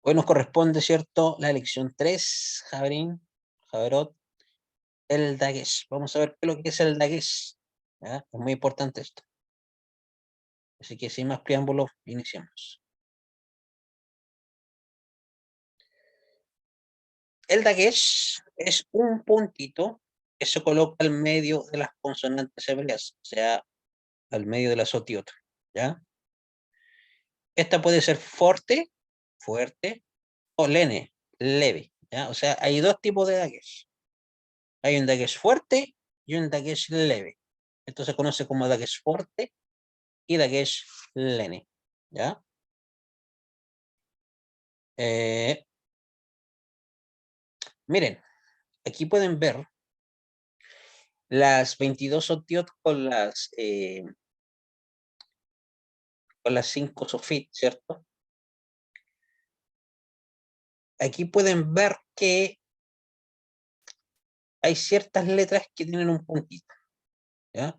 Hoy nos corresponde, ¿cierto?, la lección 3, Javerot, el Dagesh. Vamos a ver qué es lo que es el Dagesh. ¿Ya? Es muy importante esto. Así que sin más preámbulos, iniciamos. El Dagesh es un puntito que se coloca al medio de las consonantes hebreas, o sea, al medio de las otiot, ¿ya? Esta puede ser fuerte, o leve, ¿ya? O sea, hay dos tipos de Dagesh. Hay un Dagesh fuerte y un Dagesh leve. Esto se conoce como Dagesh fuerte y Dagesh lene, ¿ya? Miren, aquí pueden ver las 22 otiot con las 5 sofit, ¿cierto? Aquí pueden ver que hay ciertas letras que tienen un puntito, ¿ya?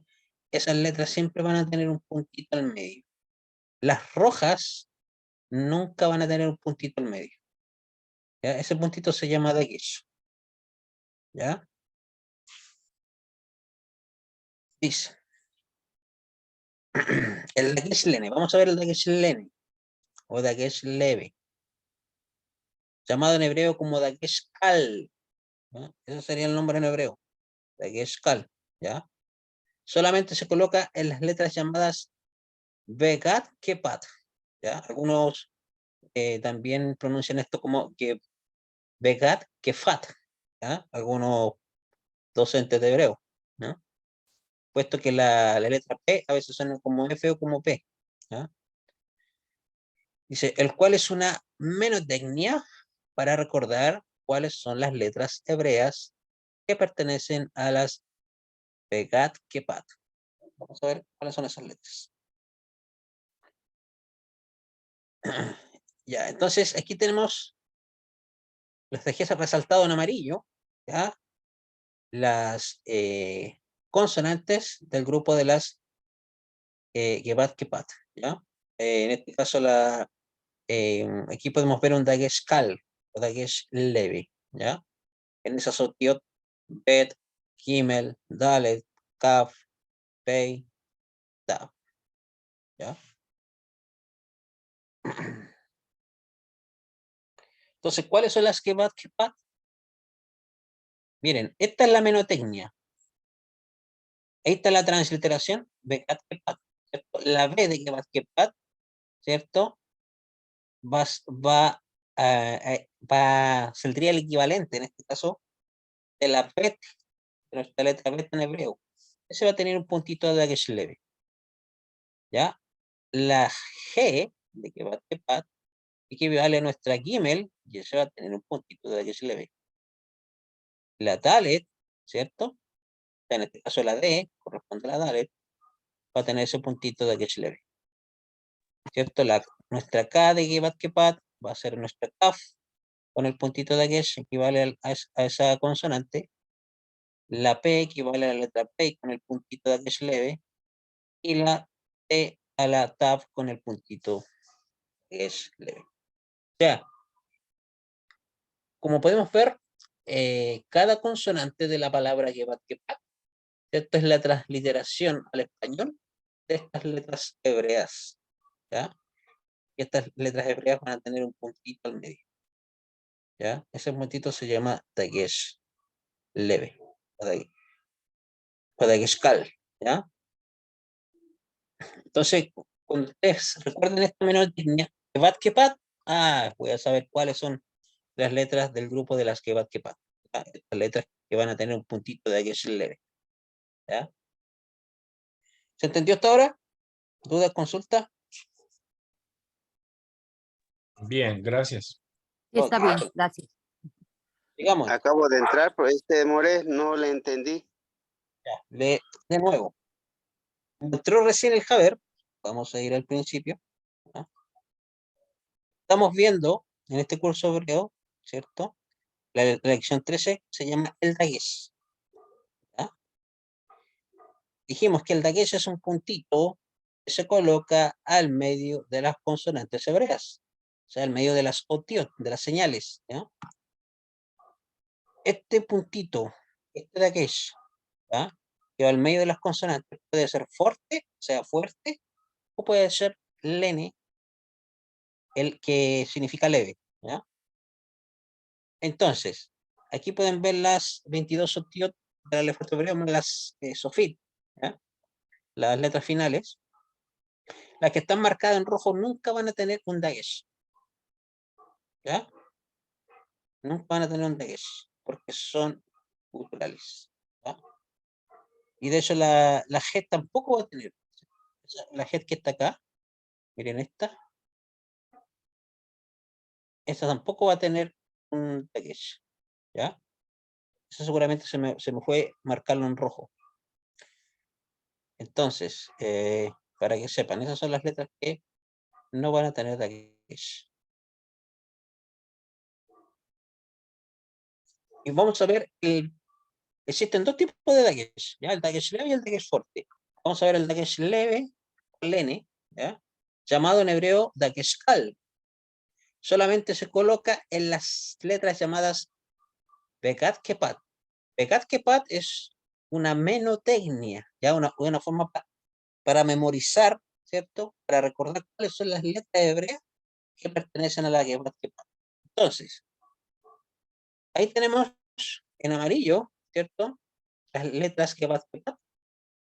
Esas letras siempre van a tener un puntito al medio. Las rojas nunca van a tener un puntito al medio, ¿ya? Ese puntito se llama dagesh, ¿ya? Dice, el dagesh lene, vamos a ver el dagesh lene, o dagesh leve, llamado en hebreo como dagesh kal, ¿ya? Ese sería el nombre en hebreo, dagesh kal, ¿ya? Solamente se coloca en las letras llamadas Begat Kepat, ¿ya? Algunos también pronuncian esto como que Begat Kefat, ¿ya? Algunos docentes de hebreo, ¿no? Puesto que la letra P a veces suena como F o como P, ¿ya? Dice, el cual es una menotecnia para recordar cuáles son las letras hebreas que pertenecen a las Begat Kepat. Vamos a ver cuáles son esas letras. Ya, entonces aquí tenemos, les dejé resaltado en amarillo, ¿ya? Las consonantes del grupo de las Gebat Kepat, ¿ya? En este caso, aquí podemos ver un Dagesh Kal o Dagesh leve, ¿ya? En esas otiot, Bet, Gimel, Dalet, Kaf, Pei, Tav, ¿ya? Entonces, ¿cuáles son las Gebat Kepat? Miren, esta es la menotecnia. Ahí está la transliteración, Begat Kepat, ¿cierto? La B de Gebat Kepat, ¿cierto? Saldría el equivalente, en este caso, de la Bet, de nuestra letra Bet en hebreo. Ese va a tener un puntito de Dagesh leve, ¿ya? La G de que va a Kepat, y que equivale a nuestra Gimel, y ese va a tener un puntito de Dagesh leve. La Dalet, ¿cierto? En este caso la D, corresponde a la Dalet, va a tener ese puntito de Dagesh leve, ¿cierto? Nuestra K de Gebat Kepat va a ser nuestra Kaf, con el puntito de Dagesh, equivale a esa consonante. La P equivale a la letra P con el puntito de Dagesh leve, y la T a la Tav con el puntito que es leve. O sea, como podemos ver, cada consonante de la palabra Gebat Kepat, esto es la transliteración al español de estas letras hebreas, ¿ya? Y estas letras hebreas van a tener un puntito al medio, ¿ya? Ese puntito se llama Dagesh leve, o Dagesh Kal, ¿ya? Entonces, cuando ustedes recuerden esta menor Gebat Kepat, voy a saber cuáles son las letras del grupo de las Gebat Kepat, ¿ya? Estas letras que van a tener un puntito de Dagesh leve, ¿ya? ¿Se entendió hasta ahora? ¿Dudas, consulta? Bien, gracias. Está bien, gracias. Digamos, Acabo de entrar, pero demoré, no le entendí. de nuevo. Entró recién el Javer, vamos a ir al principio, ¿no? Estamos viendo en este curso hebreo, ¿cierto? La lección 13 se llama el Dagesh, ¿ya? Dijimos que el Dagesh es un puntito que se coloca al medio de las consonantes hebreas, o sea, el medio de las otiot, de las señales, ¿ya? Este puntito, este de aquello, ¿ya? Que va al medio de las consonantes, puede ser fuerte, o sea, fuerte, o puede ser lene, el que significa leve, ¿ya? Entonces, aquí pueden ver las 22 otiot del alfabeto hebreo, las sofit, ¿ya? Las letras finales. Las que están marcadas en rojo nunca van a tener un dagesh, ¿ya? Nunca van a tener un dagesh, porque son culturales, ¿ya? Y de hecho la G tampoco va a tener. La G que está acá, miren esta tampoco va a tener un dagesh, ¿ya? Eso seguramente se me fue marcarlo en rojo. Entonces, para que sepan, esas son las letras que no van a tener dagesh. Y vamos a ver, existen dos tipos de dagesh, ¿ya? El dagesh leve y el dagesh fuerte. Vamos a ver el dagesh leve, lene, ¿ya? Llamado en hebreo dagesh kal. Solamente se coloca en las letras llamadas bekat kepat. Bekat kepat es una menotecnia, ¿ya? Una forma para memorizar, ¿cierto? Para recordar cuáles son las letras hebreas que pertenecen a la Gebat Kepat. Entonces, ahí tenemos en amarillo, ¿cierto? Las letras Gebat Kepat,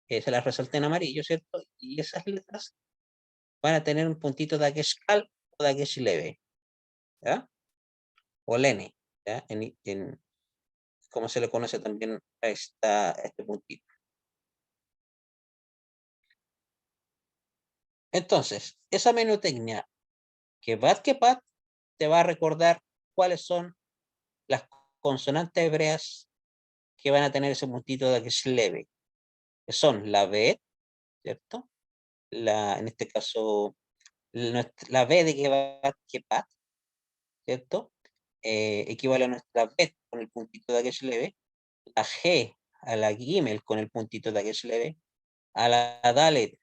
que se las resalté en amarillo, ¿cierto? Y esas letras van a tener un puntito de Ageshkal o de Agesh leve, ¿ya? O lene, ¿ya? Como se le conoce también a este puntito. Entonces, esa menotecnia Kebat Kepat te va a recordar cuáles son las consonantes hebreas que van a tener ese puntito de Agesh leve, que son la B, ¿cierto? En este caso, la B de Kepat, ¿cierto? Equivale a nuestra B con el puntito de Agesh leve, la G a la Gimel con el puntito de Agesh leve, a la Dalet,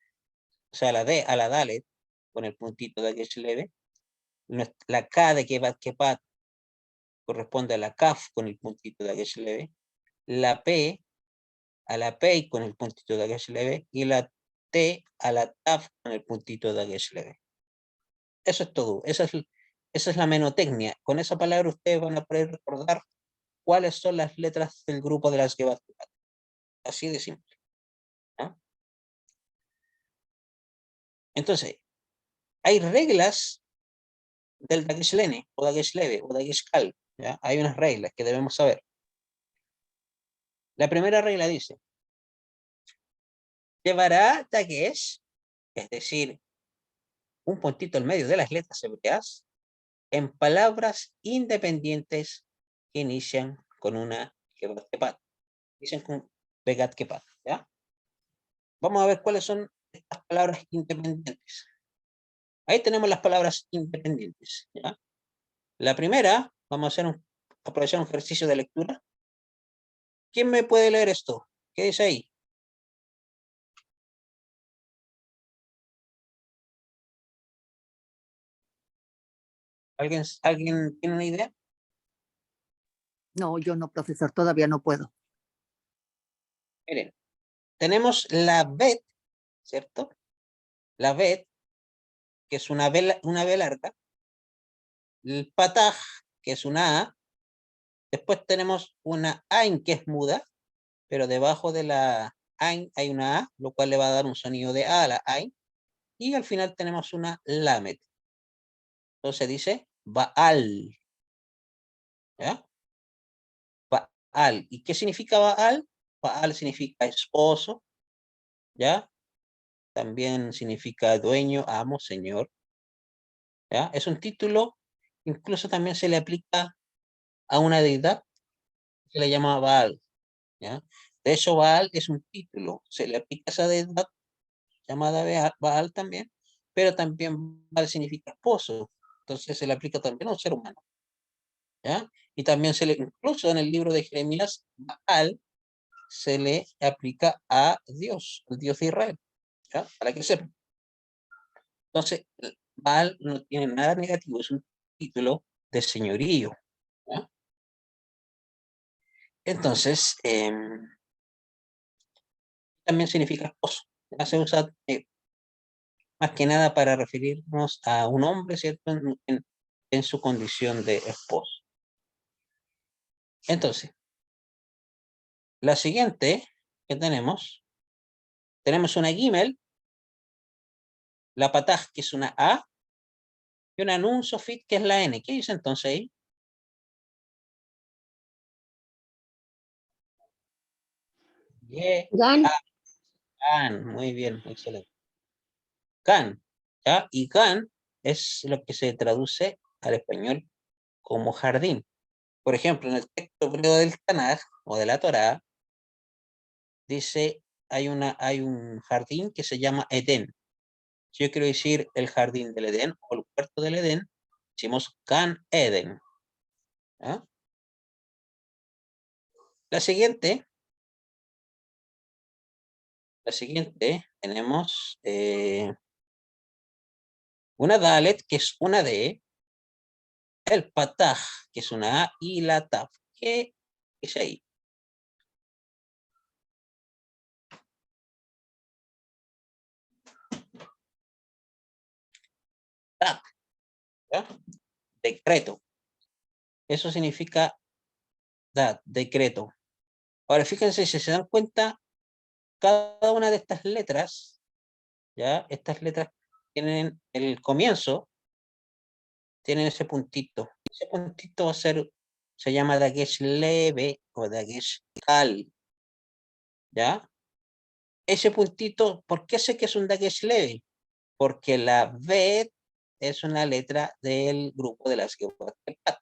o sea, la D a la Dalet con el puntito de Agesh leve, la K de Kepat corresponde a la Kaf con el puntito de Agesh leve, la P a la P con el puntito de Agesh leve y la T a la TAF con el puntito de Agesh leve. Eso es todo. Esa es la menotecnia. Con esa palabra ustedes van a poder recordar cuáles son las letras del grupo de las que va a tocar. Así de simple, ¿no? Entonces, hay reglas del Dagesh lene o Dagesh leve o Dagesh kal, ¿ya? Hay unas reglas que debemos saber. La primera regla dice: llevará Dagesh, es decir, un puntito en medio de las letras hebreas, en palabras independientes que inician con una Gebat Kepat. Dicen con Begat Kepat, ¿ya? Vamos a ver cuáles son estas palabras independientes. Ahí tenemos las palabras independientes, ¿ya? La primera, vamos a aprovechar un ejercicio de lectura. ¿Quién me puede leer esto? ¿Qué dice ahí? ¿Alguien tiene una idea? No, yo no, profesor, todavía no puedo. Miren, tenemos la Bet, ¿cierto? La Bet, que es una B larga. El Pataj, que es una A. Después tenemos una Ain, que es muda, pero debajo de la Ain hay una A, lo cual le va a dar un sonido de A a la Ain. Y al final tenemos una Lamet. Entonces dice Baal. ¿Ya? Baal. ¿Y qué significa Baal? Baal significa esposo, ¿ya? También significa dueño, amo, señor, ¿ya? Es un título, incluso también se le aplica a una deidad que le llama Baal, ¿ya? De hecho, Baal es un título, se le aplica a esa deidad llamada Baal también, pero también Baal significa esposo, entonces se le aplica también a un ser humano, ¿ya? Y también incluso en el libro de Jeremías, Baal se le aplica a Dios, el Dios de Israel, ¿ya? Para que sepan. Entonces, Al no tiene nada negativo, es un título de señorío. ¿Ya? Entonces, también significa esposo. Ya se usa más que nada para referirnos a un hombre, ¿cierto? En su condición de esposo. Entonces, la siguiente que tenemos una gimel, la pataj, que es una A, y una nun sofit, que es la N. ¿Qué dice entonces ahí? Gan, Can, muy bien, excelente. Can, ¿ya? Y can es lo que se traduce al español como jardín. Por ejemplo, en el texto hebreo del Tanaj o de la Torá, dice, hay un jardín que se llama Edén. Si yo quiero decir el jardín del Edén o el huerto del Edén, decimos Can Eden. ¿Ya? La siguiente tenemos una Dalet, que es una D, el Pataj, que es una A, y la Taf, que es ahí. Taf, ¿ya? Decreto. Eso significa decreto. Ahora, fíjense, si se dan cuenta, cada una de estas letras, ¿ya? Estas letras tienen el comienzo, tienen ese puntito. Ese puntito se llama dagesh leve o dagesh kal, ¿ya? Ese puntito, ¿por qué sé que es un dagesh leve? Porque la Bet es una letra del grupo de las Gebat Kepat.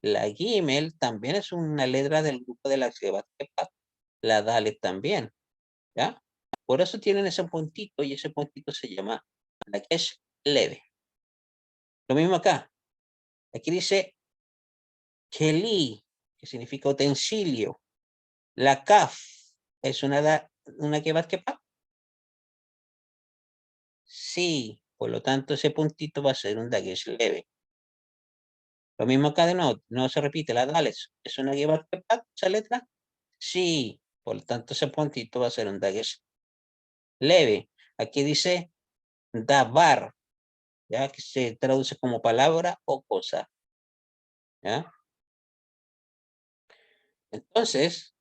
La Gimel también es una letra del grupo de las Gebat Kepat. La Dalet también, ¿ya? Por eso tienen ese puntito y ese puntito se llama dagesh leve. Lo mismo acá. Aquí dice Keli, que significa utensilio. La Kaf es una Kebat Kepat. Sí, por lo tanto ese puntito va a ser un dagesh leve. Lo mismo acá de nuevo, no se repite, la Dales es una Gebat Kepat, esa letra. Sí, por lo tanto ese puntito va a ser un dagesh leve. Aquí dice davar, ya que se traduce como palabra o cosa. ¿Ya? Entonces,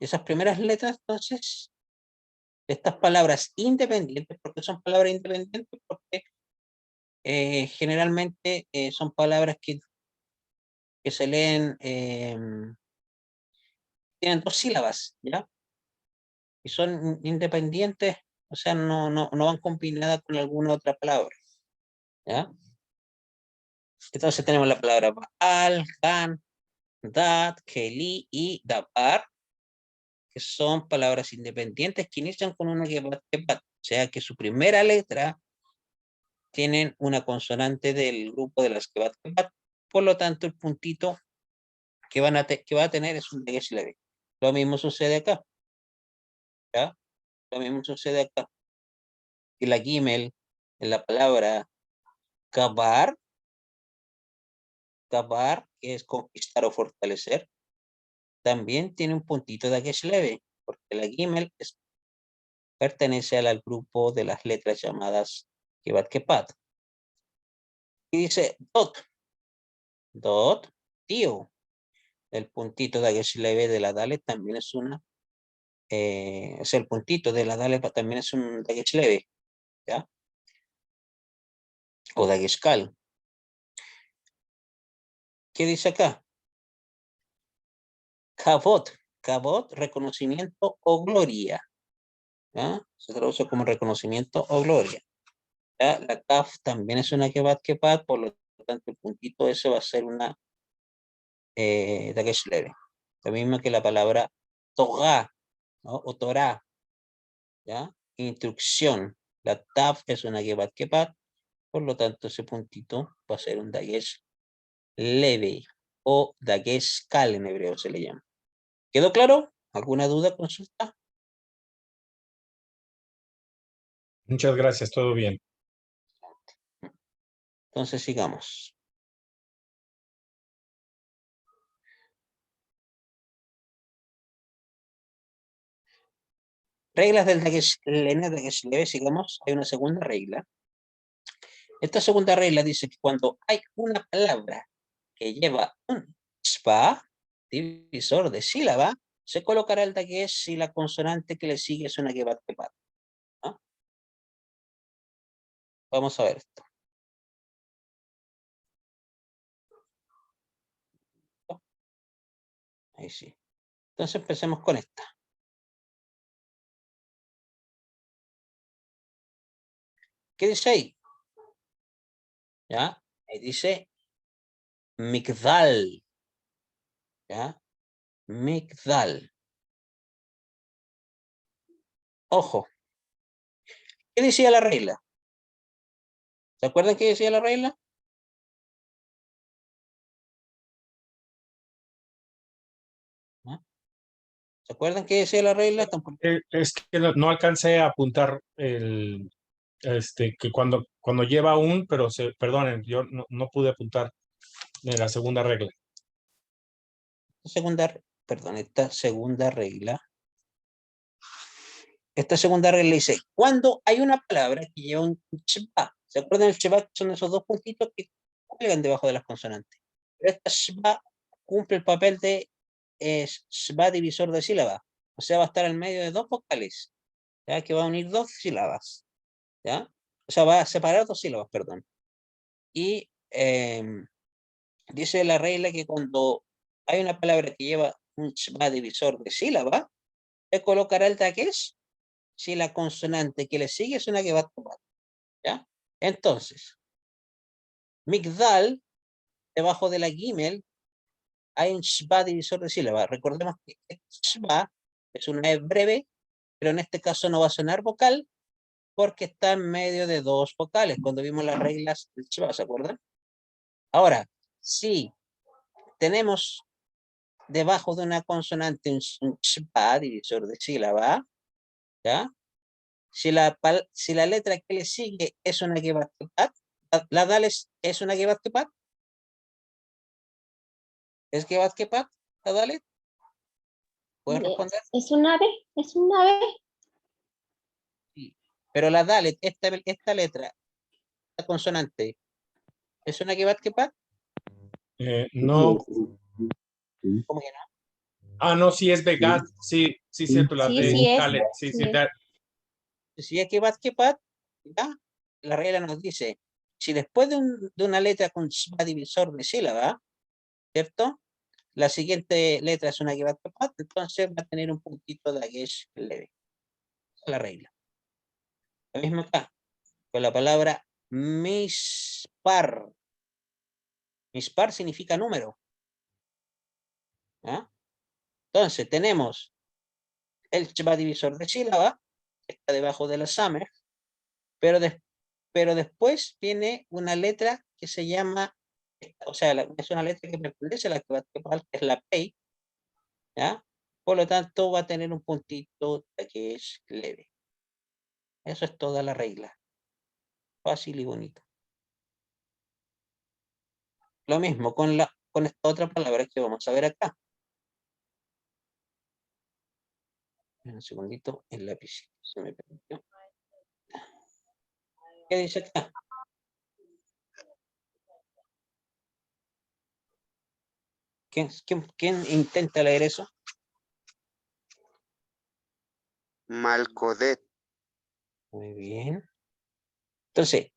esas primeras letras, entonces, estas palabras independientes, ¿por qué son palabras independientes? Porque generalmente son palabras que se leen, tienen dos sílabas, ¿ya? Y son independientes, o sea, no van combinadas con alguna otra palabra, ¿ya? Entonces tenemos la palabra Baal, Han, Dat, Keli y Dabar, que son palabras independientes que inician con una Gebat, o sea que su primera letra tienen una consonante del grupo de las Gebat, por lo tanto el puntito que va a tener es un dagesh leve. Lo mismo sucede acá, ¿ya? Lo mismo sucede acá. Y la Gimel, en la palabra Kabar, que es conquistar o fortalecer, también tiene un puntito de dagesh leve, porque la Gimel pertenece al grupo de las letras llamadas Kebat Kepat. Y dice dot, tío. El puntito de dagesh leve de la Dalet también es es el puntito de la Dalet también es un dagesh leve, ¿ya? O dagesh kal. ¿Qué dice acá? Kavod, reconocimiento o gloria, ¿ya? Se traduce como reconocimiento o gloria. ¿Ya? La kaf también es una kebat, por lo tanto el puntito ese va a ser una dagesh leve. Lo mismo que la palabra Torah, ¿no? O Torah, ¿ya? Instrucción. La taf es una kebat, por lo tanto ese puntito va a ser un dagesh leve o dagesh kal en hebreo se le llama. ¿Quedó claro? ¿Alguna duda, consulta? Muchas gracias, todo bien. Entonces sigamos. Reglas del Dagesh Leve, sigamos. Hay una segunda regla. Esta segunda regla dice que cuando hay una palabra que lleva un spa, divisor de sílaba, se colocará el dagesh si la consonante que le sigue es una kebat kepat, ¿no? Vamos a ver esto. Ahí sí. Entonces empecemos con esta. ¿Qué dice ahí? ¿Ya? Ahí dice Migdal. ¿Ya? Migdal. Ojo. ¿Qué decía la regla? ¿Se acuerdan qué decía la regla? ¿Ah? ¿Se acuerdan qué decía la regla? Es que no alcancé a apuntar que cuando lleva un, pero perdonen, yo no pude apuntar en la segunda regla. Esta segunda regla. Esta segunda regla dice, cuando hay una palabra que lleva un shba, ¿se acuerdan del shba? Son esos dos puntitos que cuelgan debajo de las consonantes. Pero esta shba cumple el papel de shba divisor de sílaba. O sea, va a estar en medio de dos vocales, ¿ya? Que va a unir dos sílabas, ¿ya? O sea, va a separar dos sílabas, perdón. Y dice la regla que cuando hay una palabra que lleva un shba divisor de sílaba, se colocará el dagesh si la consonante que le sigue es una que va a tomar, ¿ya? Entonces, Migdal, debajo de la Gimel, hay un shba divisor de sílaba. Recordemos que shba es una E breve, pero en este caso no va a sonar vocal porque está en medio de dos vocales, cuando vimos las reglas del shba, ¿se acuerdan? Ahora, si tenemos debajo de una consonante un shba divisor de sílaba, ¿ya? Si la letra que le sigue es una kebat kepat, la dales es una kebat kepat. ¿Es kebat kepat? ¿La dalet? ¿Puedes responder? Es un ave, es un ave. Sí. Pero la dalet, esta letra, esta consonante, ¿es una kebat kepat? No. ¿Cómo que no? Ah, no, sí es Vegat. Sí, cierto, la Sí, de sí es. Dalet. Sí, Sí es. Si es kebat kepat, ¿ya? La regla nos dice, si después de una letra con shba divisor de sílaba, ¿cierto? La siguiente letra es una kebat kepat, entonces va a tener un puntito de agesh leve. Esa es la regla. Lo mismo acá, con la palabra mispar. Mispar significa número. ¿Ah? Entonces tenemos el shba divisor de sílaba, que está debajo de la samer, pero, pero después viene una letra que se llama, o sea, es una letra que pertenece a la que es la pei, ¿ya? Por lo tanto, va a tener un puntito que es leve. Eso es toda la regla. Fácil y bonito. Lo mismo con esta otra palabra que vamos a ver acá. Un segundito, el lápiz se me perdió. ¿Qué dice acá? ¿Quién intenta leer eso? Malcodet. Muy bien. Entonces,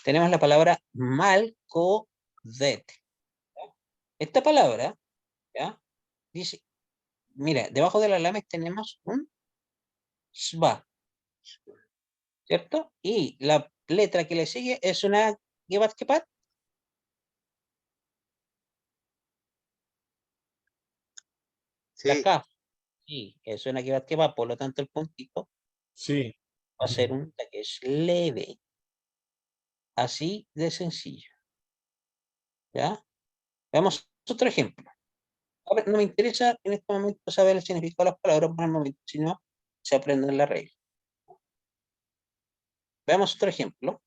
tenemos la palabra malcodet. Esta palabra, ¿ya? Dice, mira, debajo de la lames tenemos un shba, ¿cierto? Y la letra que le sigue es una gebat kepat. La Sí, K, sí, es una gebat kepat, por lo tanto el puntito Sí. va a ser un que es leve. Así de sencillo. ¿Ya? Veamos otro ejemplo. A ver, no me interesa en este momento saber el significado de las palabras por el momento, sino se aprenden la regla. Veamos otro ejemplo.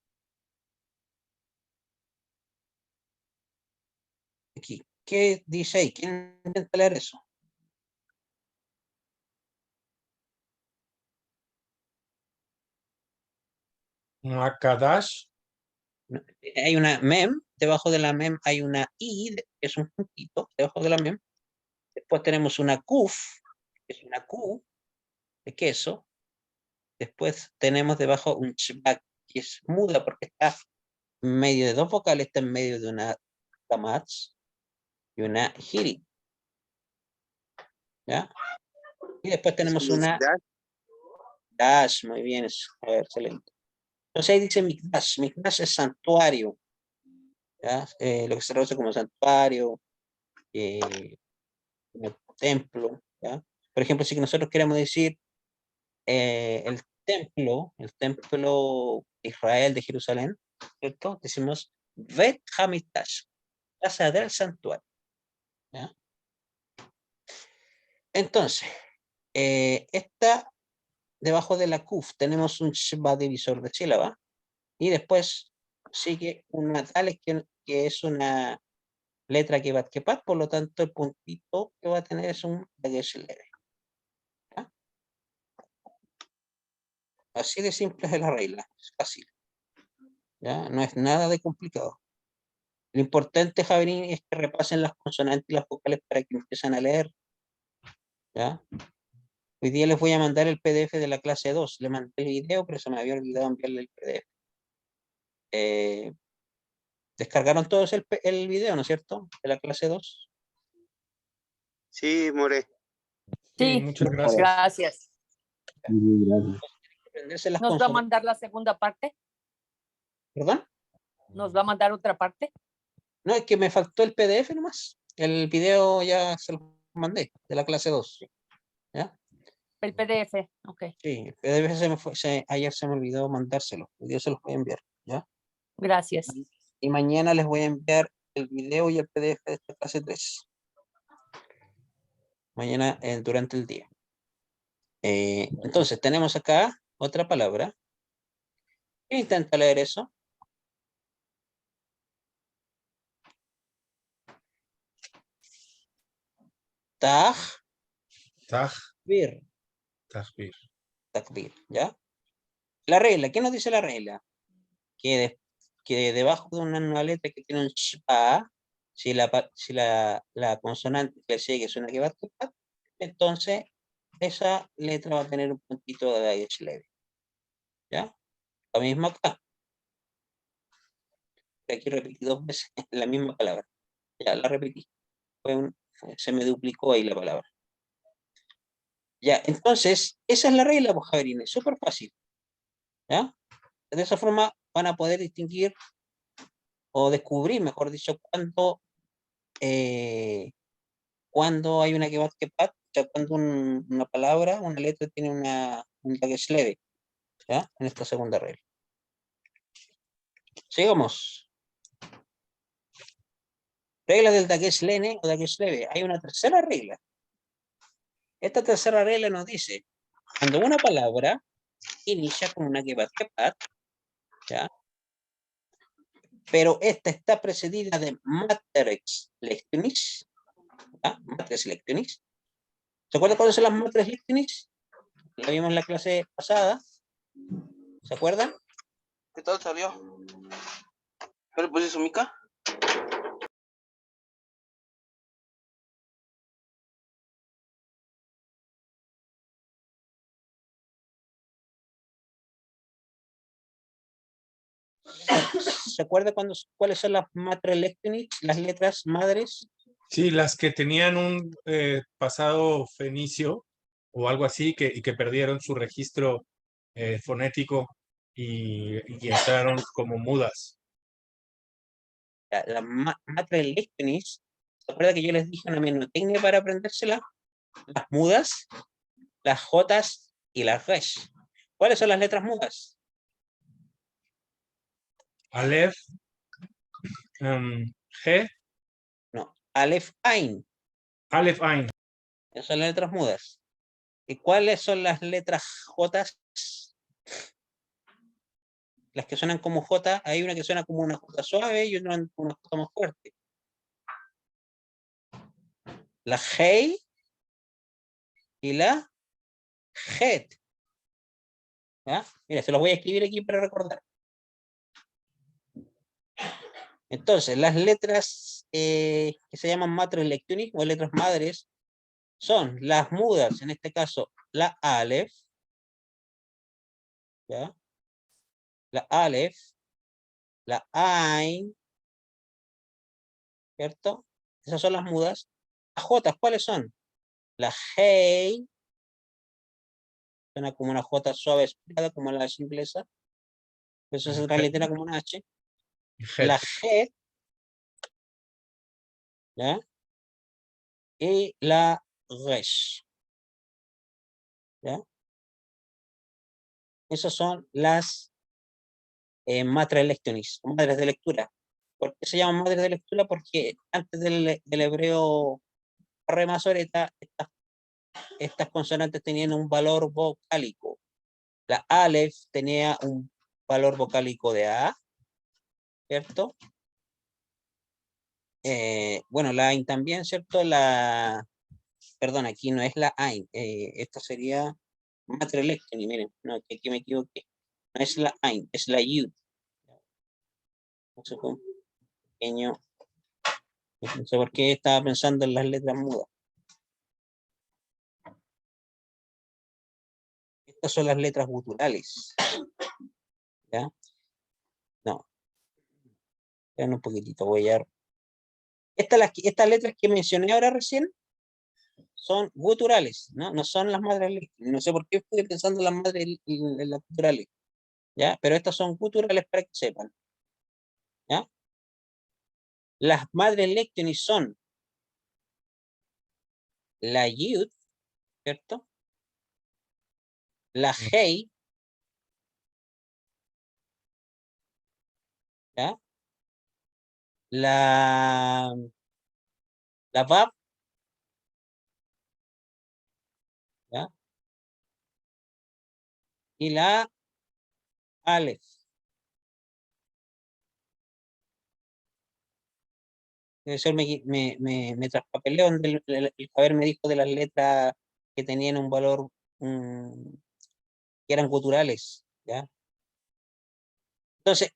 ¿Qué dice ahí? ¿Quién intenta leer eso? Makadash. Hay una mem, debajo de la mem hay una i, que es un puntito, debajo de la mem. Después tenemos una kuf, que es una q de queso. Después tenemos debajo un shbak, que es muda porque está en medio de dos vocales, está en medio de una kamats y una hiri. ¿Ya? Y después tenemos una Mikdash, dash, muy bien, a ver, excelente. Entonces ahí dice mikdash, mikdash es santuario, ¿ya? Lo que se traduce como santuario, como templo, ¿ya? Por ejemplo, si nosotros queremos decir el templo de Israel de Jerusalén, ¿cierto? Decimos Bet Hamikdash, casa del santuario, ¿ya? Entonces, debajo de la kuf tenemos un shba divisor de sílaba y después sigue una dale que es una letra que va a quepar, por lo tanto el puntito que va a tener es un dagesh leve. ¿Ya? Así de simple es la regla, es fácil. ¿Ya? No es nada de complicado. Lo importante, Javier, es que repasen las consonantes y las vocales para que empiecen a leer. ¿Ya? Hoy día les voy a mandar el PDF de la clase 2. Le mandé el video, pero se me había olvidado enviarle el PDF. Descargaron todos el video, ¿no es cierto? De la clase 2. sí, More. Sí, Sí, muchas gracias. gracias. Aprenderse las ¿Nos va a consonantes. mandar la segunda parte? ¿Perdón? ¿Nos va a mandar otra parte? No, es que me faltó el PDF nomás. El video ya se lo mandé, de la clase 2. ¿Ya? El PDF, ok. Sí, el PDF ayer se me olvidó mandárselo. Hoy día se los voy a enviar. ¿Ya? Gracias. Y mañana les voy a enviar el video y el PDF de esta clase 3. Mañana durante el día. Entonces, tenemos acá otra palabra. Intenta leer eso. Takbir. Tajbir. Takbir, ¿ya? La regla, ¿qué nos dice la regla? Que debajo de una letra que tiene un shpa, si la consonante que sigue es una que va a tocar, entonces esa letra va a tener un puntito de dagesh leve. ¿Ya? Lo mismo acá. Aquí repetí 2 veces la misma palabra. Ya la repetí. Se me duplicó ahí la palabra. Ya, entonces, esa es la regla, pues, Javerine, es súper fácil. ¿Ya? De esa forma van a poder distinguir o descubrir, mejor dicho, cuando hay una kepat, o sea, cuando una palabra, una letra tiene un dagesh leve, ¿ya? En esta segunda regla. Sigamos. Regla del dagesh lene o dagesh leve. Hay una tercera regla. Esta tercera regla nos dice, cuando una palabra inicia con una kepat, ¿ya? Pero esta está precedida de matrix lectionis, ¿ya? Matrix lectionis. ¿Se acuerdan cuáles son las matrix lectionis? La vimos en la clase pasada. ¿Se acuerdan? ¿Qué tal salió? ¿Qué le puse su mica? ¿Se acuerda cuáles son las matrix lectionis, las letras madres? Sí, las que tenían un pasado fenicio o algo así y que perdieron su registro fonético y entraron como mudas. La matrix lectionis, ¿se acuerda que yo les dije una menotecnia para aprendérsela? Las mudas, las jotas y las resh. ¿Cuáles son las letras mudas? Aleph, G, No, Aleph Ain. Aleph, Ain. Esas son las letras mudas. ¿Y cuáles son las letras jotas? Las que suenan como J, hay una que suena como una J suave y otra una J más fuerte. la Hei y la Het. ¿Ya? Mira, se los voy a escribir aquí para recordar. Entonces, las letras que se llaman matres lectionis o letras madres son las mudas, en este caso la Aleph, ¿ya? La Aleph, la Ain, ¿cierto? Esas son las mudas. Las Jotas, ¿cuáles son? La Hei, suena como una J suave, espirada, como la H inglesa. Eso se translitera como una H. La Het, ¿ya? Y la Resh, ¿ya? Esas son las matres lectionis, madres de lectura. ¿Por qué se llaman madres de lectura? Porque antes del hebreo remasoreta, estas consonantes tenían un valor vocálico. La Aleph tenía un valor vocálico de A, ¿cierto? Bueno, la Ain también, ¿cierto? Perdón, aquí no es la Ain, esta sería matre lectionis, miren, no, que aquí me equivoqué. No es la Ain, es la Yud. Eso fue un pequeño, no sé por qué estaba pensando en las letras mudas. Estas son las letras guturales. ¿Ya? No. Vean un poquitito, voy a... Estas letras que mencioné ahora recién son guturales, ¿no? No son las madres lectionis. No sé por qué estoy pensando en las madres en las guturales, ¿ya? Pero estas son guturales para que sepan, ¿ya? Las madres lectionis son la Yud, ¿cierto? La Hei, ¿ya? La Vav, ¿ya? Y la Aleph. Debe ser, me traspapeleo donde el saber me dijo de las letras que tenían un valor, que eran guturales, ¿ya? Entonces,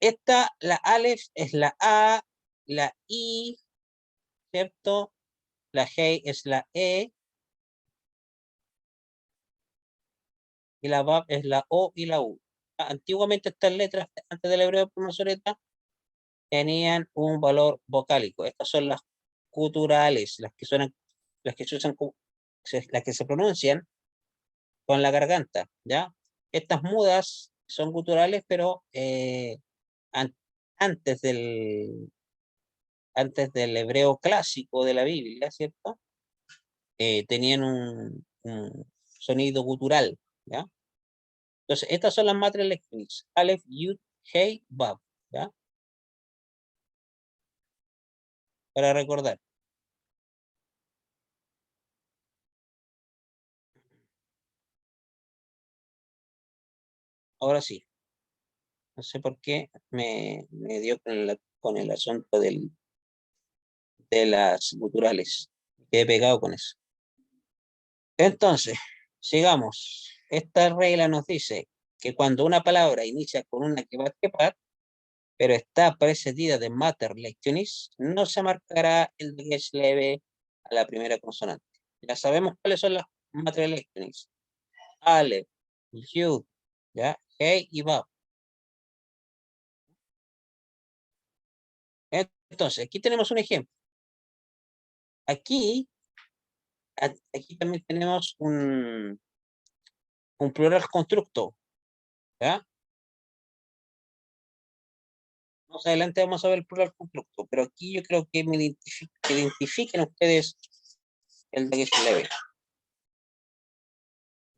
la Aleph es la A, la I, ¿cierto? La Hei es la E, y la Vav es la O y la U. Antiguamente estas letras, antes del hebreo promosoreta, tenían un valor vocálico. Estas son las guturales, las que suenan, las que se usan, las que se pronuncian con la garganta, ¿ya? Estas mudas son guturales, pero an- antes antes del hebreo clásico de la Biblia, ¿cierto? Tenían un sonido gutural, ¿ya? Entonces, estas son las matres lectionis, Aleph, Yud, Hei, Vav, ¿ya? Para recordar. Ahora sí, no sé por qué me dio con el asunto de las guturales. Quedé pegado con eso. Entonces, sigamos. Esta regla nos dice que cuando una palabra inicia con una kepat, pero está precedida de mater lectionis, no se marcará el dagesh leve a la primera consonante. Ya sabemos cuáles son las mater lectionis. Aleph, Yud, ¿ya? Hei y Vav. Entonces, aquí tenemos un ejemplo. Aquí también tenemos un plural constructo, ¿ya? Más adelante vamos a ver el plural constructo, pero aquí yo creo que identifiquen ustedes el dagesh leve.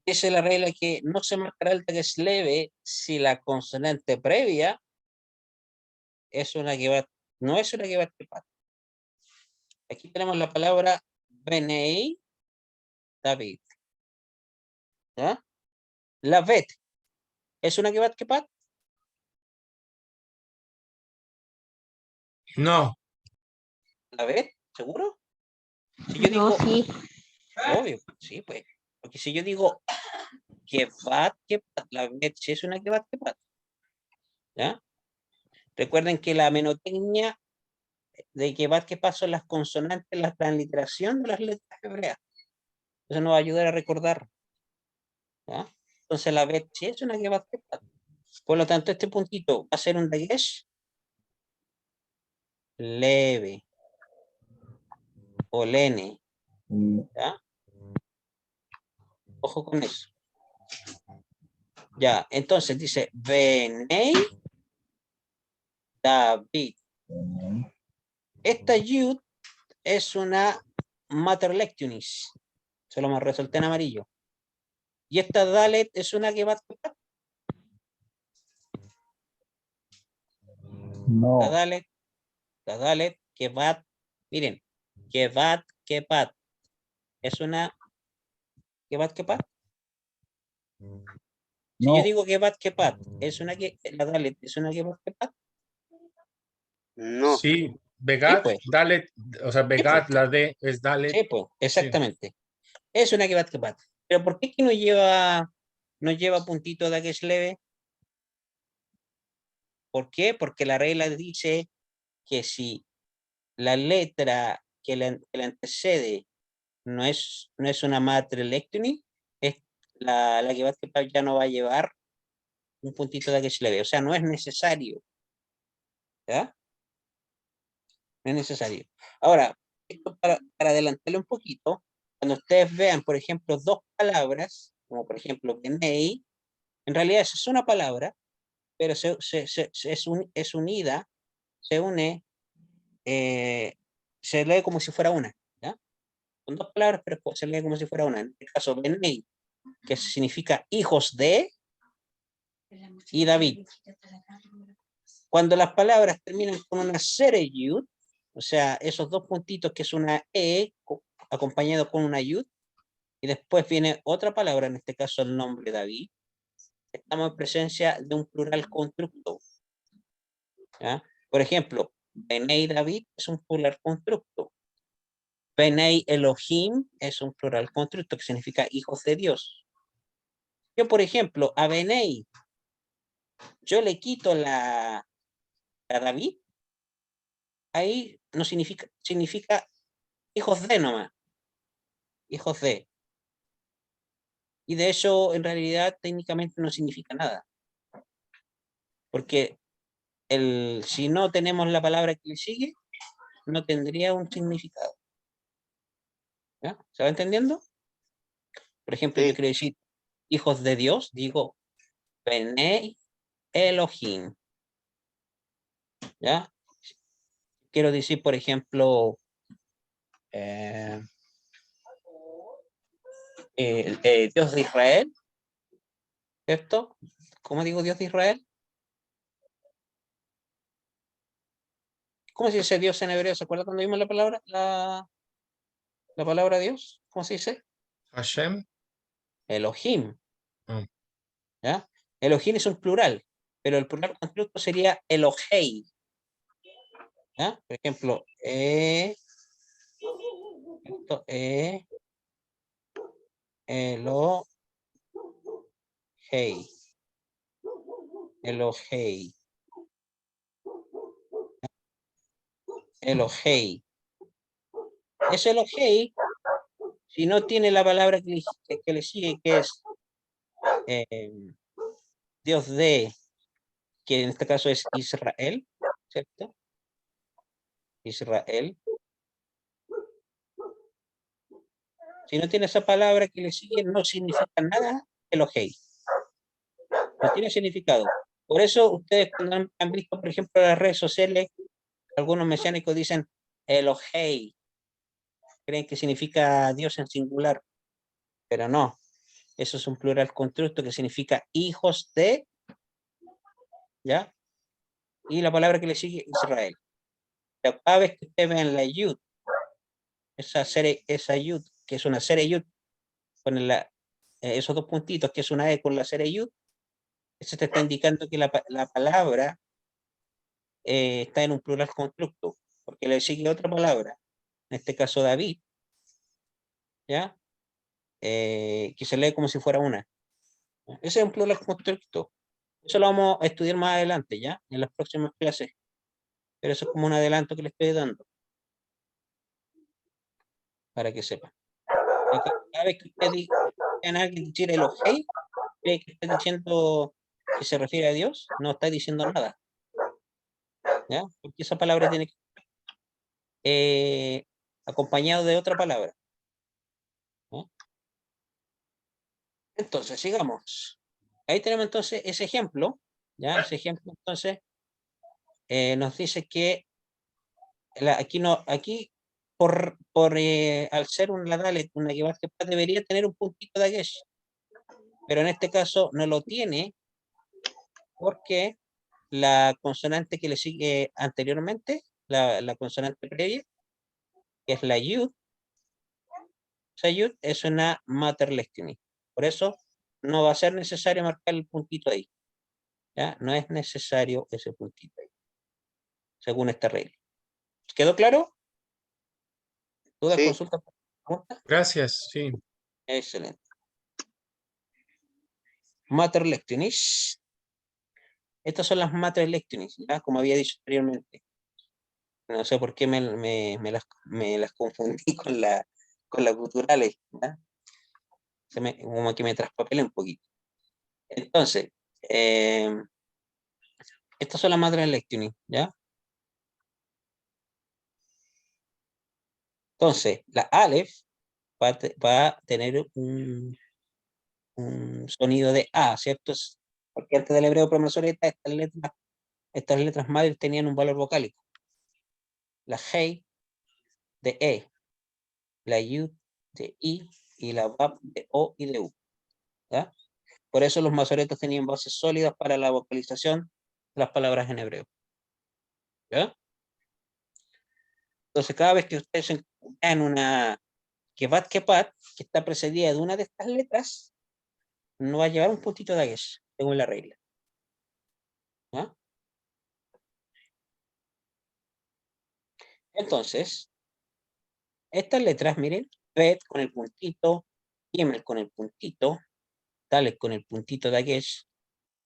Esa es la regla, que no se marcará el dagesh leve si la consonante previa es una kebat, no es una kebat kepat. Aquí tenemos la palabra Benei David, ¿ya? La vet, ¿es una kebat kepat? No, ¿La vet? ¿Seguro? Si yo No, digo, sí. obvio, sí, pues. Porque si yo digo kevat, la bet sí es una kevat, ¿ya? Recuerden que la menotecnia de kevat, son las consonantes, la transliteración de las letras hebreas. Eso nos va a ayudar a recordar, ¿ya? Entonces la bet sí es una kevat. Por lo tanto, este puntito va a ser un dagesh leve o lene, ¿ya? Ojo con eso. Ya, entonces dice Benei David. Esta yud es una mater lectionis. Se lo resalté en amarillo. Y esta dalet es una que va. No. La dalet que va. Miren, que va, que pat. Es una que va, que pat. Si No. yo digo que va, que pat, es una que la dalet es una que va, que pat. No. Sí, Sí, Begat, pues. Dalet, o sea, Begat, la D es Dalet. Sí, pues, Sí. exactamente. Es una que va, que pat. Pero ¿por qué es que no lleva puntito de que es leve? ¿Por qué? Porque la regla dice que si la letra que le antecede no es una mater lectuni, es la que va a ya no va a llevar un puntito de que se le ve. O sea, no es necesario. ¿Ya? No es necesario. Ahora, esto para adelantarle un poquito, cuando ustedes vean, por ejemplo, dos palabras, como por ejemplo Benei, en realidad esa es una palabra, pero es unida, se une, se lee como si fuera una. ¿Ya? Son dos palabras, pero se lee como si fuera una. En este caso, Benei, que significa hijos de, y David. Cuando las palabras terminan con una sereyud, o sea, esos dos puntitos que es una acompañado con una yud, y después viene otra palabra, en este caso el nombre David, estamos en presencia de un plural constructo. ¿Ya? Por ejemplo, Benei David es un plural constructo. Benei Elohim es un plural constructo que significa hijos de Dios. Yo, por ejemplo, a Benei, yo le quito a David, ahí no significa hijos de nomás, hijos de. Y de hecho, en realidad, técnicamente no significa nada. Porque si no tenemos la palabra que le sigue, no tendría un significado. ¿Ya? ¿Se va entendiendo? Por ejemplo, yo Sí. quiero decir hijos de Dios, digo Benei Elohim. ¿Ya? Quiero decir, por ejemplo, Dios de Israel, ¿cierto? ¿Cómo digo Dios de Israel? ¿Cómo se dice Dios en hebreo? ¿Se acuerdan cuando vimos la palabra? La palabra Dios. ¿Cómo se dice? Hashem. Elohim. Ah. ¿Ya? Elohim es un plural, pero el plural constructo sería Elohei. ¿Ya? Por ejemplo, Elohei. Elohei. Elohei. Es Elohei si no tiene la palabra que le sigue, que es Dios de, que en este caso es Israel, ¿cierto? Israel. Si no tiene esa palabra que le sigue, no significa nada Elohei. No tiene significado. Por eso ustedes cuando han visto, por ejemplo, las redes sociales, algunos mesiánicos dicen Elohei, creen que significa Dios en singular, pero no. Eso es un plural constructo que significa hijos de, ¿ya? Y la palabra que le sigue, Israel. Cada vez que ustedes vean la yud, esa yud, que es una serie yud, con esos dos puntitos, que es una E con la serie yud, eso te está indicando que la palabra está en un plural constructo, porque le sigue otra palabra, en este caso David, ¿ya? Que se lee como si fuera una. Ese es un plural constructo. Eso lo vamos a estudiar más adelante, ¿ya? En las próximas clases. Pero eso es como un adelanto que le estoy dando. Para que sepan. Cada vez que usted diga alguien decir el ojei, cree que está diciendo que se refiere a Dios, no está diciendo nada. ¿Ya? Porque esa palabra tiene que acompañado de otra palabra. ¿Ya? Entonces, sigamos. Ahí tenemos entonces ese ejemplo. ¿Ya? Ese ejemplo, entonces, nos dice que aquí al ser una Dalet, una que debería tener un puntito de Agesh, pero en este caso no lo tiene porque la consonante que le sigue anteriormente, la consonante previa, que es la Yud, esa Yud es una mater lectionis. Por eso no va a ser necesario marcar el puntito ahí. ¿Ya? No es necesario ese puntito ahí, según esta regla. ¿Quedó claro? ¿Dudas, Sí. consultas, preguntas? Gracias, sí. Excelente. Mater lectionis. Estas son las mater lectionis, ¿ya? Como había dicho anteriormente. No sé por qué me las confundí con las culturales, ¿ya? Como que me traspapelé un poquito. Entonces, estas son las mater lectionis, ¿ya? Entonces, la Aleph va a tener un sonido de A, ¿cierto? Porque antes del hebreo promosoreta estas letras madres tenían un valor vocálico. La Hei de E, la Yud de I y la Bab de O y de U. ¿Ya? Por eso los masoretos tenían bases sólidas para la vocalización de las palabras en hebreo. ¿Ya? Entonces, cada vez que ustedes se encuentran en una kepat, que está precedida de una de estas letras, no va a llevar un puntito de aguesh, según la regla. ¿Ya? Entonces, estas letras, miren, Bet con el puntito, Gimel con el puntito, Dalet con el puntito de aguesh,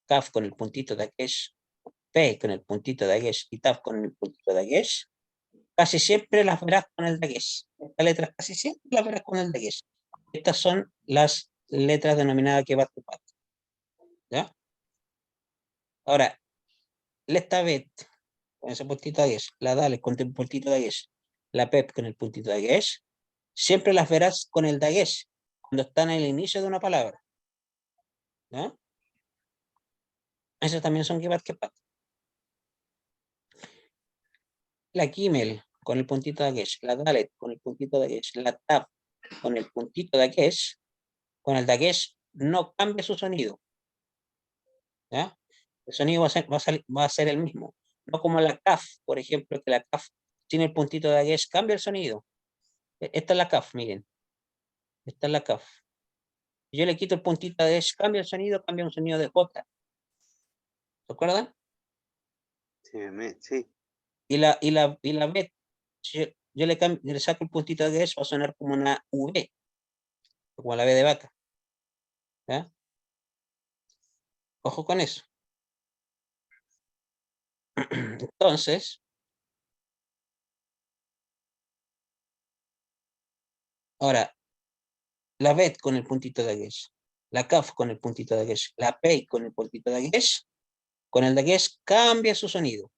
Kaf con el puntito de aguesh, P con el puntito de aguesh y Taf con el puntito de aguesh, casi siempre las verás con el dagesh. Estas letras casi siempre las verás con el dagesh. Estas son las letras denominadas kebat kepat. ¿Ya? Ahora, la tabet con ese puntito de dagesh, la dale con el puntito de dagesh, la pep con el puntito de dagesh, siempre las verás con el dagesh cuando están en el inicio de una palabra. ¿Ya? Esas también son kebat kepat. La Gimel con el puntito de dagesh, la dalet con el puntito de dagesh, la tab con el puntito de dagesh, con el dagesh no cambia su sonido. ¿Ya? El sonido va a ser el mismo. No como la CAF, por ejemplo, que la CAF tiene el puntito de aguesh, cambia el sonido. Esta es la CAF, miren. Esta es la CAF. Yo le quito el puntito de aguesh, cambia el sonido, cambia un sonido de J. ¿Se acuerdan? Sí, sí. Y la B, yo le saco el puntito de aguesh, va a sonar como una V, como la B de vaca. ¿Ya? Ojo con eso. Entonces, ahora, la Bet con el puntito de aguesh, la CAF con el puntito de aguesh, la PEI con el puntito de aguesh, con el dagesh cambia su sonido.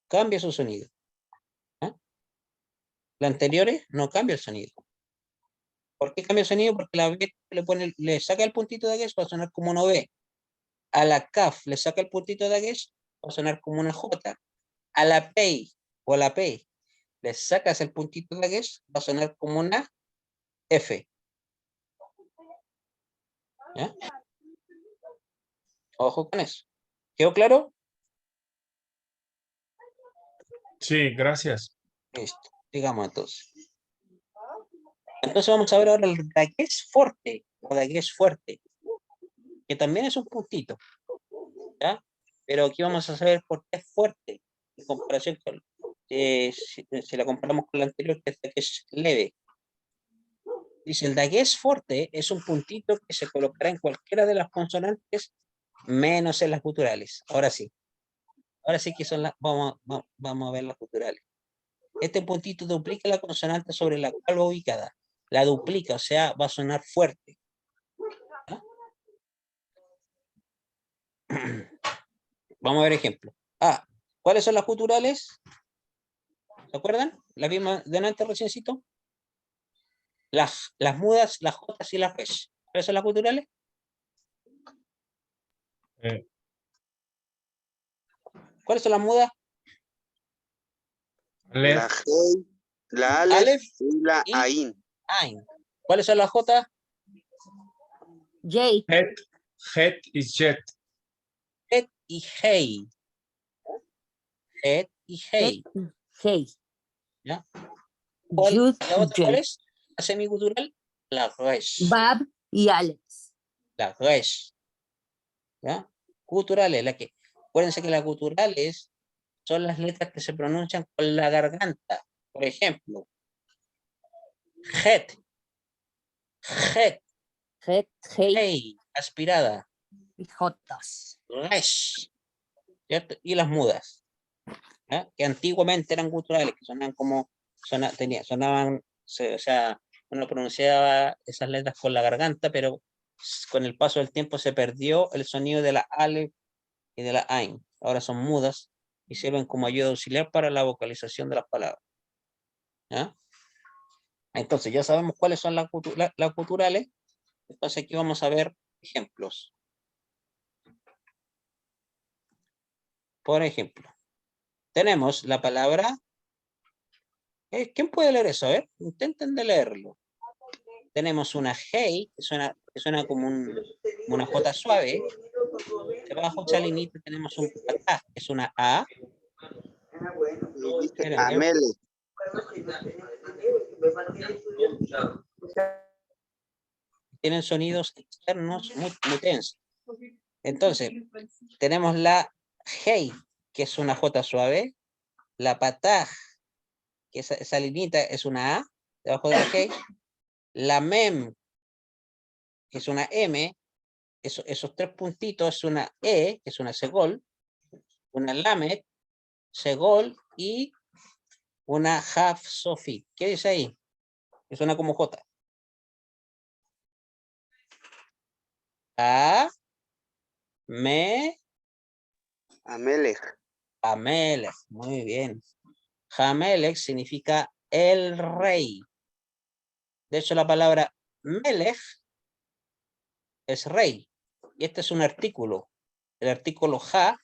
Cambia su sonido. ¿Ah? La anteriores no cambia el sonido. ¿Por qué cambia el sonido? Porque la B le saca el puntito de dagesh va a sonar como una B. A la CAF le saca el puntito de dagesh va a sonar como una J. A la PEI o a la PEI le sacas el puntito de dagesh va a sonar como una F. ¿Ya? Ojo con eso. ¿Quedó claro? Sí, gracias. Listo. Digamos entonces. Entonces vamos a ver ahora el dagesh fuerte o dagesh fuerte, que también es un puntito. ¿Ya? Pero aquí vamos a saber por qué es fuerte en comparación con, si la comparamos con la anterior, que es leve. Dice, el dagués fuerte es un puntito que se colocará en cualquiera de las consonantes, menos en las guturales. Ahora sí. Ahora sí que son las, vamos a ver las guturales. Este puntito duplica la consonante sobre la cual va ubicada. La duplica, o sea, va a sonar fuerte. ¿Ah? Vamos a ver ejemplo. ¿Cuáles son las guturales? ¿Se acuerdan? ¿Las vimos delante reciencito? Las mudas, las jotas y las res. ¿Cuáles son las guturales? Eh, ¿Cuáles son las mudas? La Aleph, G, la Aleph Aleph y la y Ain. Ain. ¿Cuáles son las jotas? J, Het is jet. Het y Hei. Het y Hei. Hey, ¿Ya? Yud, ¿La otra cuál J, es? La semigutural. La resh. Bab y Alex. La resh. ¿Ya? Guturales, la que. Acuérdense que las guturales son las letras que se pronuncian con la garganta. Por ejemplo, het, het, Het, Hey hey, aspirada, y Jotas. resh, ¿cierto? Y las mudas, ¿ya? Que antiguamente eran guturales, que sonaban como, sonaban, o sea, uno pronunciaba esas letras con la garganta, pero con el paso del tiempo se perdió el sonido de la ale y de la ain. Ahora son mudas y sirven como ayuda auxiliar para la vocalización de las palabras. ¿Ya? Entonces ya sabemos cuáles son las guturales. Entonces aquí vamos a ver ejemplos. Por ejemplo, tenemos la palabra. ¿Quién puede leer eso? A ver, intenten de leerlo. Tenemos una hey, que suena como una J suave. Debajo de esa linita tenemos un patá, que es una A. Y dice Esperen, Amele. tienen sonidos externos muy tensos. Entonces, tenemos la hey, que es una J suave. La patá, que esa linita es una A, debajo de la hey. La mem, que es una M, esos tres puntitos es una E, que es una segol, una lamet, segol y una half sofi. ¿Qué dice ahí? Que suena como J. A, me, Amelech. Amelech. Muy bien. Hamelech significa el rey. De hecho, la palabra Melech es rey. Y este es un artículo. El artículo ja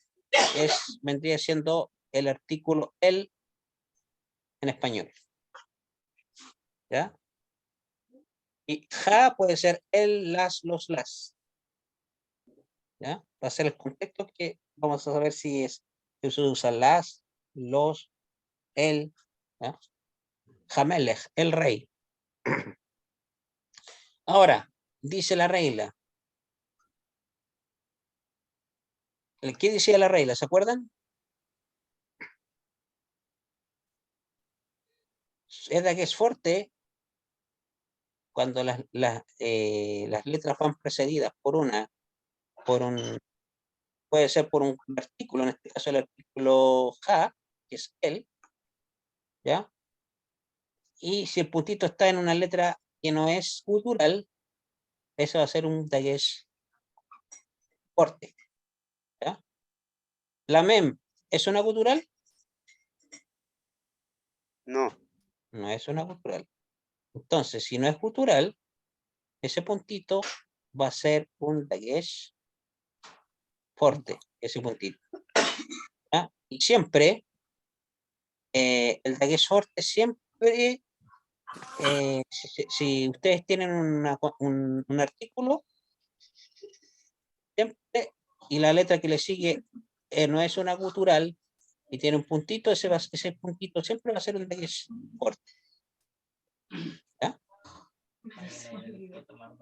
vendría siendo el artículo el en español. ¿Ya? Y ja puede ser el, las, los, las. ¿Ya? Va a ser el contexto que vamos a saber si se usa las, los, el. ¿Ya? Hamelech, el rey. Ahora, dice la regla. ¿Qué decía la regla? ¿Se acuerdan? Es de que es fuerte cuando las letras van precedidas por puede ser por un artículo, en este caso el artículo ja, que es el, ¿ya? Y si el puntito está en una letra que no es gutural, eso va a ser un dagesh fuerte, ¿ya? La mem, ¿es una gutural? No. No es una gutural. Entonces, si no es gutural, ese puntito va a ser un dagesh fuerte, ese puntito. ¿Ya? Y siempre, el dagesh fuerte siempre, si ustedes tienen un artículo, siempre, y la letra que le sigue no es una gutural, y tiene un puntito, ese puntito siempre va a ser un dagesh fuerte. ¿Ya?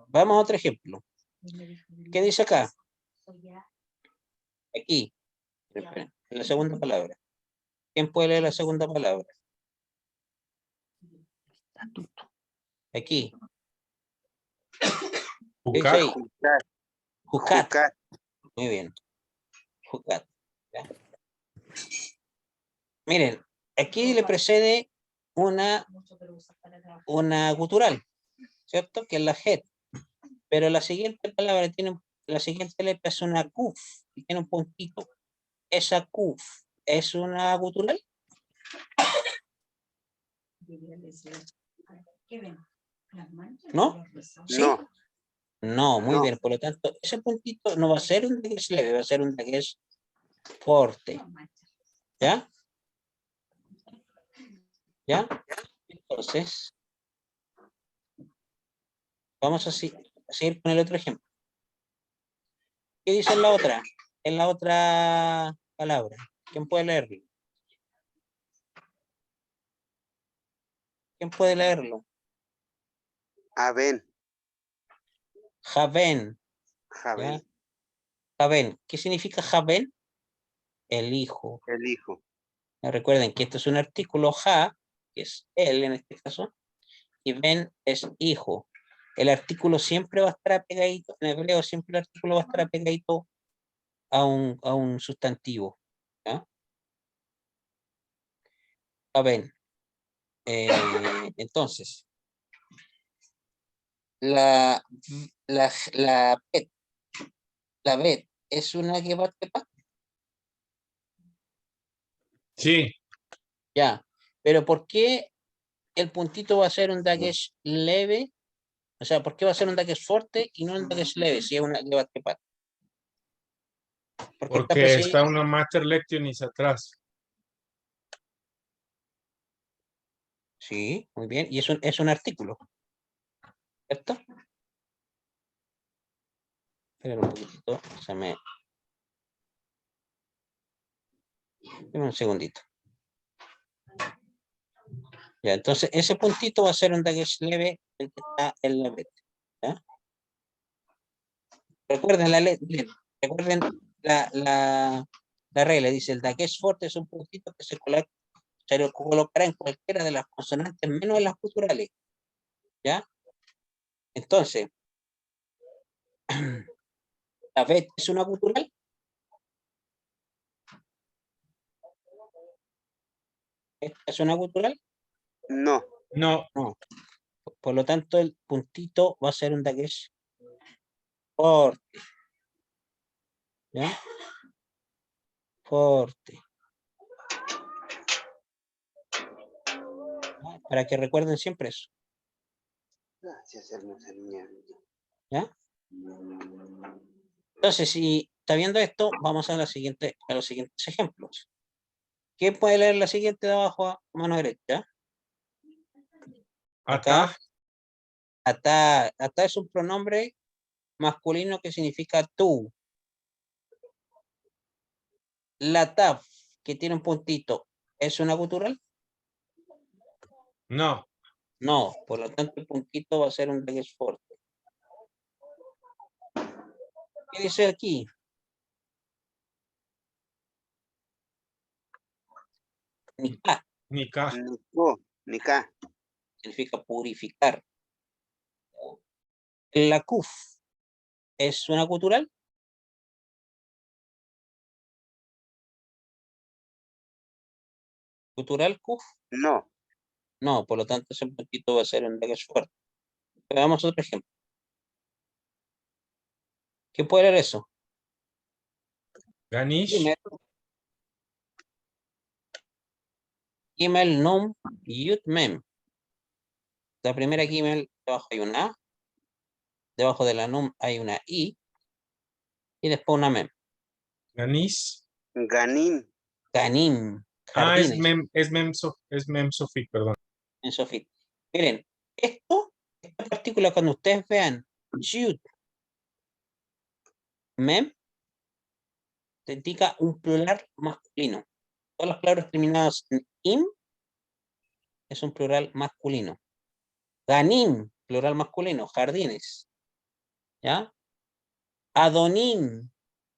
Vamos a otro ejemplo. ¿Qué dice acá? Aquí, esperen, en la segunda palabra. ¿Quién puede leer la segunda palabra? Aquí. ¿Qué dice Jucat. ahí? Jucat. Jucat. Jucat. Muy bien. Jucat. ¿Ya? Miren, aquí le precede una gutural, ¿cierto? Que es la het. Pero la siguiente palabra la siguiente letra es una kuf y tiene un puntito. Esa kuf es una gutural. ¿No? ¿Sí? No. No, muy No. bien. Por lo tanto, ese puntito no va a ser un dagesh leve, va a ser un dagesh fuerte. ¿Ya? ¿Ya? Entonces, vamos a seguir con el otro ejemplo. ¿Qué dice en la otra? En la otra palabra. ¿Quién puede leerlo? ¿Quién puede leerlo? Aben. Javen. Javen. ¿Ya? Javen. ¿Qué significa Javen? El hijo. El hijo. Recuerden que esto es un artículo ja, que es él en este caso, y ben es hijo. El artículo siempre va a estar apegadito, en hebreo siempre el artículo va a estar apegadito a un sustantivo. ¿Ya? Javen. Entonces, la bet, la bet es una que va a Sí, ya, pero ¿por qué el puntito va a ser un dagesh leve? O sea, ¿por qué va a ser un dagesh fuerte y no un dagesh leve si es una que va a Porque está porque precedido. está una mater lectionis atrás. Sí, muy bien, y es un artículo, ¿cierto? Espera un poquitito, dame un segundito. Ya, entonces ese puntito va a ser un dagesh leve, el que está en la letra. ¿Ya? Recuerden recuerden la regla, dice el dagesh fuerte es un puntito que se lo colocará en cualquiera de las consonantes menos en las guturales. ¿Ya? Entonces, la bet es una gutural. ¿Esta es una gutural? No. No, No. Por lo tanto, el puntito va a ser un dagesh fuerte. ¿Ya? Fuerte. ¿Ya? Para que recuerden siempre eso. Gracias, hermosa niña. ¿Ya? Entonces, si está viendo esto, vamos a los siguientes ejemplos. ¿Quién puede leer la siguiente de abajo a mano derecha? ata, Acá, ata es un pronombre masculino que significa tú. La taf, que tiene un puntito, ¿es una gutural? no, No, por lo tanto el puntito va a ser un dagesh fuerte. ¿Qué dice aquí? Nikah nika, Nico. Nica. significa purificar. La kuf, ¿es una gutural? ¿Gutural kuf? No. No, por lo tanto ese puntito va a ser un dagesh fuerte. Veamos otro ejemplo. ¿Qué puede leer eso? ganish, Gimel, Gimel, Num, Yud, Mem. La primera Gimel, debajo hay una A, debajo de la Num hay una I, y después una Mem. ganis. Ganim. Ganim, Ah, jardines, es memsofit, perdón. en Sofit. Miren, esta partícula, cuando ustedes vean Yud, Mem, te indica un plural masculino. Todas las palabras terminadas en im es un plural masculino. Ganim, plural masculino, jardines. ¿Ya? Adonim,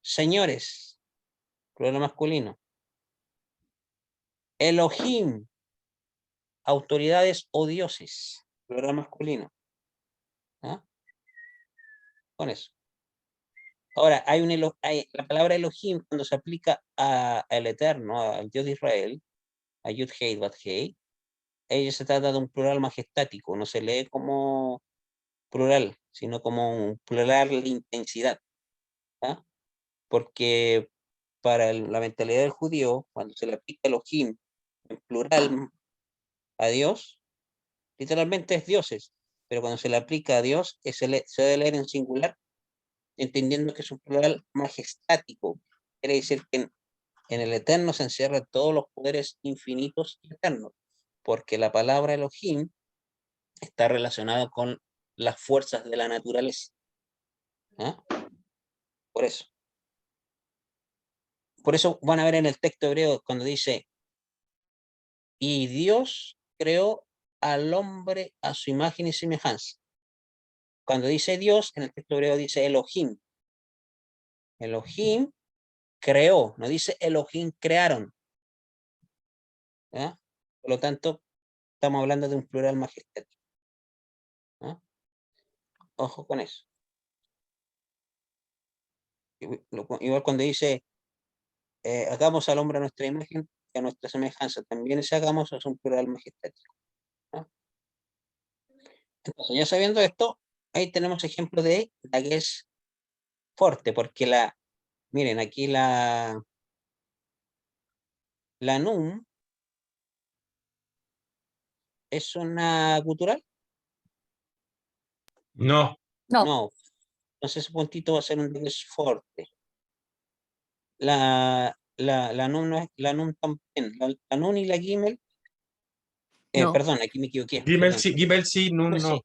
señores, plural masculino. Elohim, autoridades o dioses, plural masculino. ¿Ya? con eso. Ahora, la palabra Elohim, cuando se aplica al Eterno, al Dios de Israel, a Yud Hei Bat Hei, ella se trata de un plural majestático, no se lee como plural, sino como un plural de intensidad. ¿Ah? Porque para la mentalidad del judío, cuando se le aplica Elohim en plural a Dios, literalmente es dioses, pero cuando se le aplica a Dios, se debe leer en singular, entendiendo que es un plural majestático. Quiere decir que en el Eterno se encierran todos los poderes infinitos y eternos, porque la palabra Elohim está relacionada con las fuerzas de la naturaleza. ¿Ah? Por eso. Por eso van a ver en el texto hebreo cuando dice, y Dios creó al hombre a su imagen y semejanza. Cuando dice Dios, en el texto hebreo dice Elohim. Elohim creó, no dice Elohim crearon. ¿Ah? Por lo tanto, estamos hablando de un plural majestático. ¿Ah? Ojo con eso. Igual cuando dice, hagamos al hombre a nuestra imagen y a nuestra semejanza, también ese hagamos es un plural majestático. ¿Ah? Entonces, ya sabiendo esto, ahí tenemos ejemplo de la que es fuerte, porque miren, aquí la NUM es una gutural. No, No, No, entonces ese puntito va a ser un que es fuerte. La NUM no es, la NUM también, la NUN y la Gimel, No. perdón, aquí me equivoqué. Gimel Perdón. sí, no, Pues no. sí,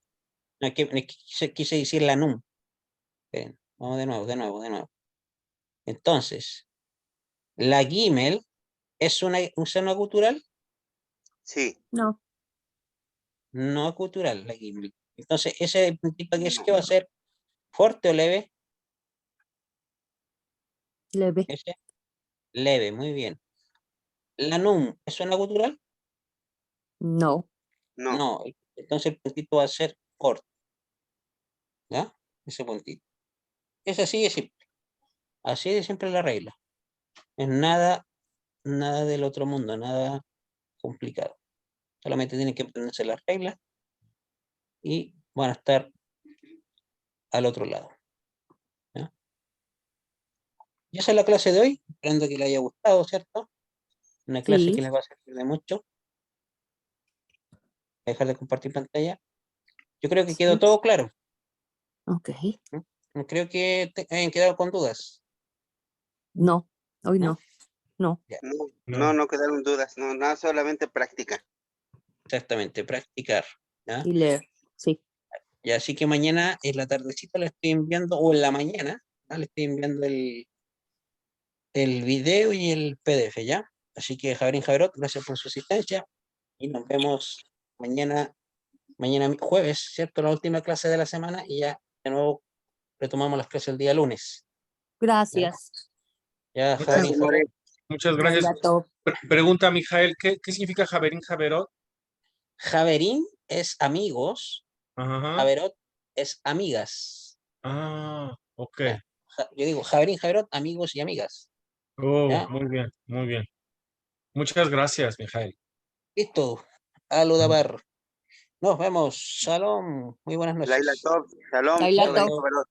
no, quise decir la NUM. Esperen, vamos de nuevo. Entonces, la Gimel es un seno gutural, Sí. no. no es gutural la Gimel. Entonces, ese puntito que es No. que va a ser fuerte o leve, Leve. ese, leve, muy bien. La NUM es una gutural, No. No. no, entonces el puntito va a ser corto, ¿ya? Ese puntito. Es así de simple, así de simple la regla. Es nada del otro mundo, nada complicado. Solamente tienen que aprenderse las reglas y van a estar al otro lado. ¿Ya? Y esa es la clase de hoy, esperando que le haya gustado, ¿cierto? Una clase Sí. que les va a servir de mucho. Voy a dejar de compartir pantalla. Yo creo que quedó Sí. todo claro. Ok. No creo que hayan quedado con dudas, No. Hoy ¿no? no. No. Ya, No quedaron dudas. No, nada, solamente práctica. exactamente, practicar. ¿Ya? Y leer. Sí. Y así que mañana en la tardecita le estoy enviando, o en la mañana, ¿ya? Le estoy enviando el video y el PDF, ¿ya? Así que Jabrín Javerot, gracias por su asistencia y nos vemos mañana jueves, ¿cierto? La última clase de la semana y ya de nuevo retomamos las clases el día lunes. Gracias. Ya, Muchas, Jabrín Javerot. muchas gracias. Laila Tov. Pregunta, Mijael, ¿qué significa Javerín Javerot? Javerín es amigos, Ajá. Javerot es amigas. Ah, ok. ¿Ya? Yo digo Jabrín Javerot, amigos y amigas. Oh, ¿Ya? muy bien, muy bien. Muchas gracias, Mijael. Listo. Aludabar. Nos vemos. Shalom. Muy buenas Laila noches. Top, Shalom, Laila Laila Tov. Javerot.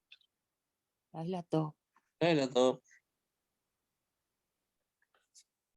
Laila Tov. Laila Tov.